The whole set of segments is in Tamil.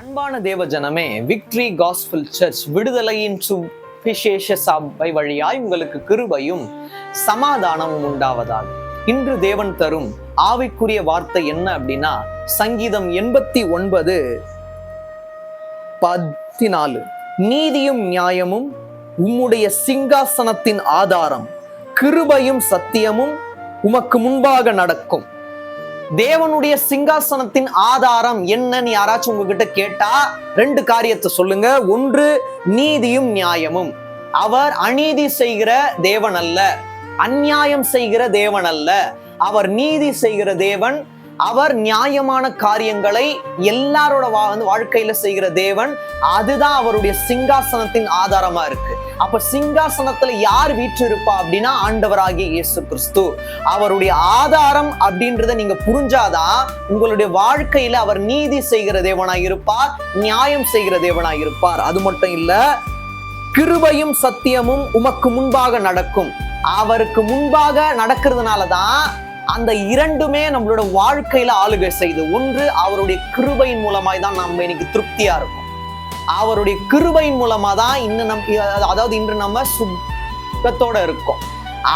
அன்பான தேவ ஜனமே, விக்டரி காஸ்பல் சர்ச் விடுதலையின் சுவிசேஷ சபை வழியாய் உங்களுக்கு கிருபையும் சமாதானமும் உண்டாவதாக. இன்று தேவன் தரும் ஆவிக்குரிய வார்த்தை என்ன அப்படின்னா, சங்கீதம் 89:14. நீதியும் நியாயமும் உம்முடைய சிங்காசனத்தின் ஆதாரம், கிருபையும் சத்தியமும் உமக்கு முன்பாக நடக்கும். தேவனுடைய சிங்காசனத்தின் ஆதாரம் என்னன்னு யாராச்சும் உங்ககிட்ட கேட்டா 2 காரியத்தை சொல்லுங்க. ஒன்று, நீதியும் நியாயமும். அவர் அநீதி செய்கிற தேவன் அல்ல, அநியாயம் செய்கிற தேவன் அல்ல. அவர் நீதி செய்கிற தேவன். அவர் நியாயமான காரியங்களை எல்லாரோட வாழ்க்கையில செய்கிற தேவன். அதுதான் அவருடைய சிங்காசனத்தின் ஆதாரமா இருக்கு. அப்ப சிங்காசனத்துல யார் வீற்றிருப்பா அப்படின்னா, ஆண்டவராகிய இயேசு கிறிஸ்து. அவருடைய ஆதாரம் அப்படின்றத நீங்க புரிஞ்சாதான் உங்களுடைய வாழ்க்கையில அவர் நீதி செய்கிற தேவனாய் இருப்பார், நியாயம் செய்கிற தேவனாய் இருப்பார். அது மட்டும் இல்ல, கிருபையும் சத்தியமும் உமக்கு முன்பாக நடக்கும். அவருக்கு முன்பாக நடக்கிறதுனாலதான் அந்த 2மே நம்மளோட வாழ்க்கையில ஆளுகை செய்து. ஒன்று, அவருடைய கிருபையின் மூலமாய் தான் நம்ம இன்னைக்கு திருப்தியா இருக்கும். அவருடைய கிருபையின் மூலமா தான் இன்று நம்ம சுத்தத்தோட இருக்கோம்.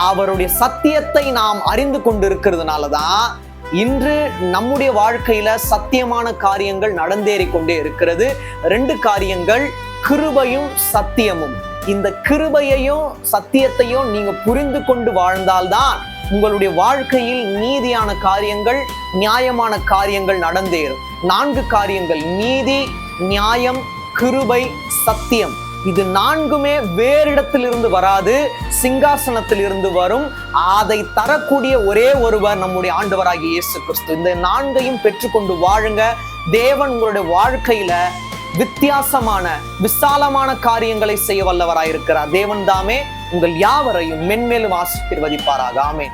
அவருடைய சத்தியத்தை நாம் அறிந்து கொண்டு இருக்கிறதுனாலதான் இன்று நம்முடைய வாழ்க்கையில சத்தியமான காரியங்கள் நடந்தேறி கொண்டே இருக்கிறது. 2 காரியங்கள், கிருபையும் சத்தியமும். இந்த கிருபையையும் சத்தியத்தையும் நீங்க புரிந்து கொண்டு வாழ்ந்தால்தான் உங்களுடைய வாழ்க்கையில் நீதியான காரியங்கள், நியாயமான காரியங்கள் நடந்தேறும். 4 காரியங்கள்: நீதி, நியாயம், கிருபை, சத்தியம். இது 4மே வேறிடத்திலிருந்து வராது, சிங்காசனத்தில் இருந்து வரும். அதை தரக்கூடிய ஒரே ஒருவர் நம்முடைய ஆண்டவராகிய இயேசு கிறிஸ்து. இந்த 4ஐயும் பெற்றுக்கொண்டு வாழுங்க. தேவன் உங்களுடைய வாழ்க்கையில வித்தியாசமான விசாலமான காரியங்களை செய்ய வல்லவராயிருக்கிறார். தேவன் தாமே உங்கள் யாவரையும் மென்மேலும் ஆசீர்வதிப்பாராக. ஆமென்.